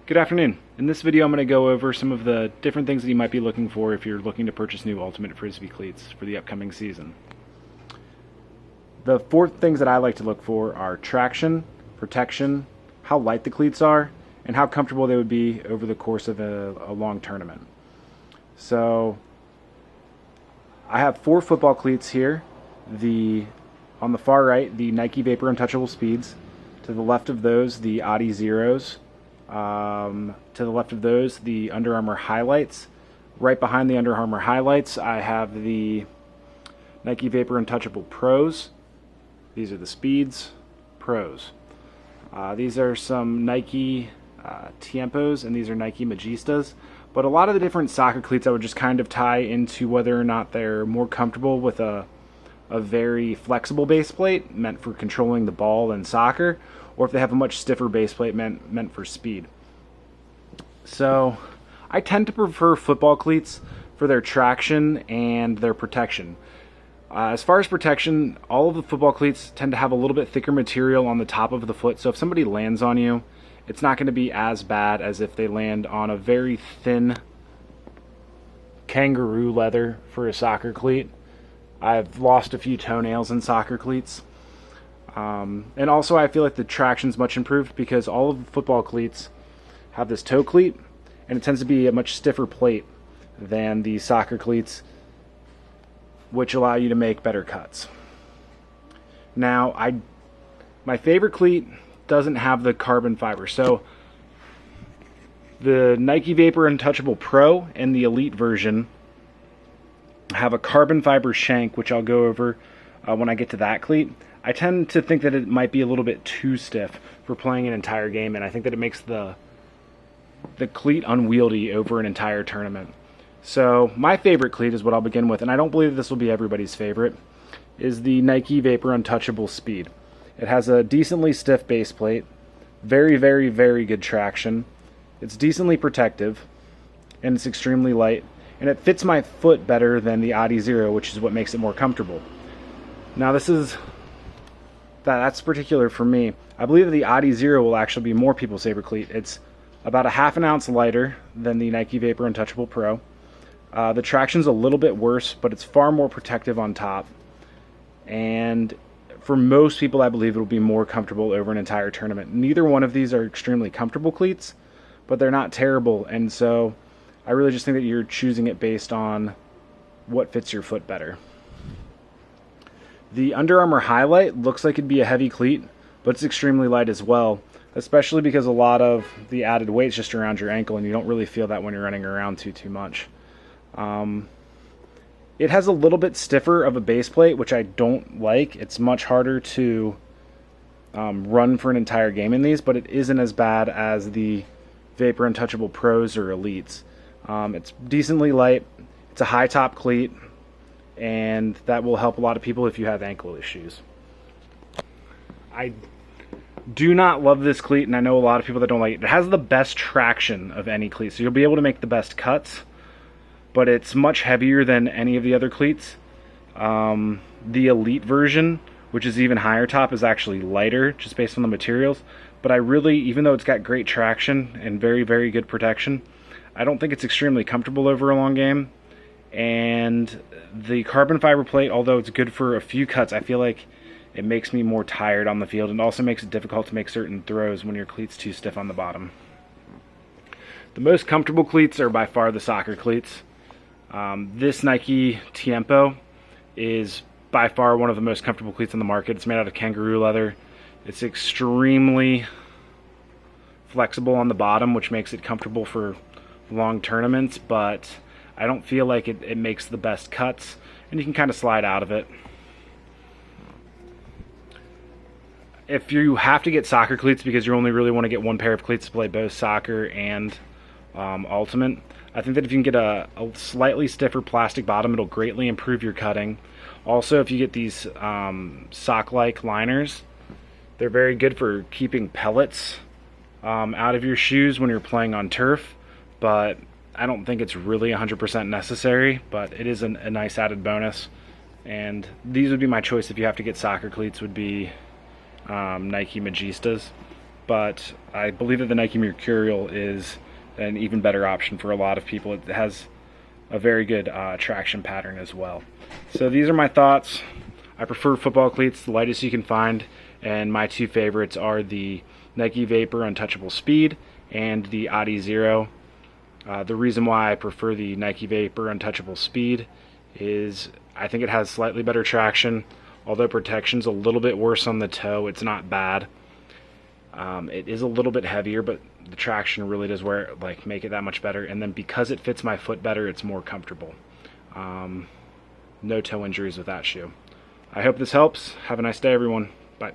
Good afternoon. In this video I'm going to go over some of the different things that you might be looking for if you're looking to purchase new Ultimate Frisbee cleats for the upcoming season. The four things that I like to look for are traction, protection, how light the cleats are, and how comfortable they would be over the course of a long tournament. So I have four football cleats here. On the far right, the Nike Vapor Untouchable Speeds. To the left of those, the Adizeros. To the left of those, the Under Armour Highlights. Right behind the Under Armour Highlights, I have the Nike Vapor Untouchable Pros. These are the Speeds Pros. These are some Nike Tiempos, and these are Nike Magistas. But a lot of the different soccer cleats I would just kind of tie into whether or not they're more comfortable with a very flexible base plate meant for controlling the ball in soccer, or if they have a much stiffer base plate meant for speed. So I tend to prefer football cleats for their traction and their protection. As far as protection, all of the football cleats tend to have a little bit thicker material on the top of the foot, so if somebody lands on you, it's not going to be as bad as if they land on a very thin kangaroo leather for a soccer cleat. I've lost a few toenails in soccer cleats. And also I feel like the traction's much improved because all of the football cleats have this toe cleat, and it tends to be a much stiffer plate than the soccer cleats, which allow you to make better cuts. Now, my favorite cleat doesn't have the carbon fiber. So the Nike Vapor Untouchable Pro and the Elite version have a carbon fiber shank, which I'll go over when I get to that cleat. I tend to think that it might be a little bit too stiff for playing an entire game, and I think that it makes the cleat unwieldy over an entire tournament. So my favorite cleat is what I'll begin with, and I don't believe this will be everybody's favorite, is the Nike Vapor Untouchable Speed. It has a decently stiff base plate, very, very, very good traction. It's decently protective, and it's extremely light, and it fits my foot better than the Adizero, which is what makes it more comfortable. Now that's particular for me. I believe that the Adizero will actually be more people's favorite cleat. It's about a half an ounce lighter than the Nike Vapor Untouchable Pro. The traction's a little bit worse, but it's far more protective on top. And for most people, I believe it'll be more comfortable over an entire tournament. Neither one of these are extremely comfortable cleats, but they're not terrible. And so I really just think that you're choosing it based on what fits your foot better. The Under Armour Highlight looks like it'd be a heavy cleat, but it's extremely light as well, especially because a lot of the added weight's just around your ankle, and you don't really feel that when you're running around too much. It has a little bit stiffer of a base plate, which I don't like. It's much harder to run for an entire game in these, but it isn't as bad as the Vapor Untouchable Pros or Elites. It's decently light. It's a high top cleat, and that will help a lot of people if you have ankle issues. I do not love this cleat, and I know a lot of people that don't like it. It has the best traction of any cleat, so you'll be able to make the best cuts, but it's much heavier than any of the other cleats. The Elite version, which is even higher top, is actually lighter just based on the materials, but I really, even though it's got great traction and very, very good protection, I don't think it's extremely comfortable over a long game. And the carbon fiber plate, although it's good for a few cuts, I feel like it makes me more tired on the field, and also makes it difficult to make certain throws when your cleat's too stiff on the bottom. The most comfortable cleats are by far the soccer cleats. This Nike Tiempo is by far one of the most comfortable cleats on the market. It's made out of kangaroo leather. It's extremely flexible on the bottom, which makes it comfortable for long tournaments, but I don't feel like it makes the best cuts, and you can kind of slide out of it. If you have to get soccer cleats because you only really want to get one pair of cleats to play both soccer and Ultimate, I think that if you can get a slightly stiffer plastic bottom, it'll greatly improve your cutting. Also, if you get these sock-like liners, they're very good for keeping pellets out of your shoes when you're playing on turf, but I don't think it's really 100% necessary, but it is a nice added bonus. And these would be my choice if you have to get soccer cleats, would be Nike Magistas. but I believe that the Nike Mercurial is an even better option for a lot of people. It has a very good traction pattern as well. So these are my thoughts. I prefer football cleats, the lightest you can find, and my two favorites are the Nike Vapor Untouchable Speed and the Adizero. The reason why I prefer the Nike Vapor Untouchable Speed is I think it has slightly better traction. Although protection's a little bit worse on the toe, it's not bad. It is a little bit heavier, but the traction really does make it that much better. And then because it fits my foot better, it's more comfortable. No toe injuries with that shoe. I hope this helps. Have a nice day, everyone. Bye.